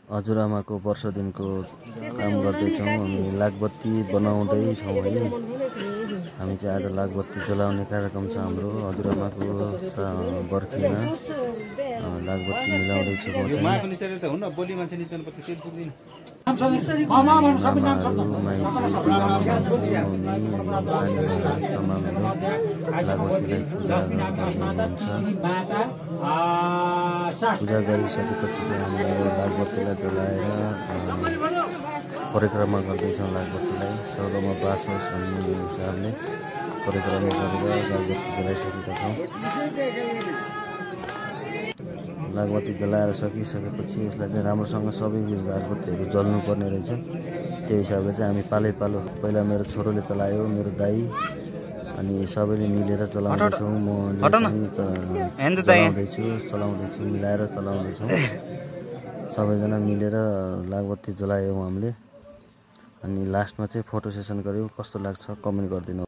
हजुरआमाको वर्ष दिनको काम गर्दैछौँ। हामी लागबत्ती बनाउँदैछौँ है। हामी चाहिँ आज लागबत्ती जलाउने कार्यक्रम छ हाम्रो। हजुरआमाको बर्खीमा लागबत्ती मिलाउँदैछु म चाहिँ। पूजा गरिसकेपछि चाहिँ हामीले लागबत्तीलाई जलाएर परिक्रमा गर्दैछौँ। लागबत्तीलाई सौलोमा बास होस् भन्ने हिसाबले परिक्रमा गरेर लागबत्ती जलाइसकेका छौँ। लागबत्ती जलाएर सकिसकेपछि यसलाई चाहिँ राम्रोसँग सबै लागबत्तीहरू जल्नुपर्ने रहेछ। त्यो हिसाबले चाहिँ हामी पालै पालो, पहिला मेरो छोरोले चलायो, मेरो दाइ, अनि सबैले मिलेर चलाउँदैछौँ। म चलाउँदैछु, मिलाएर चलाउँदैछौँ। सबैजना मिलेर लागबत्ती जलायौँ हामीले। अनि लास्टमा चाहिँ फोटो सेसन गऱ्यौँ। कस्तो लाग्छ कमेन्ट गरिदिनु।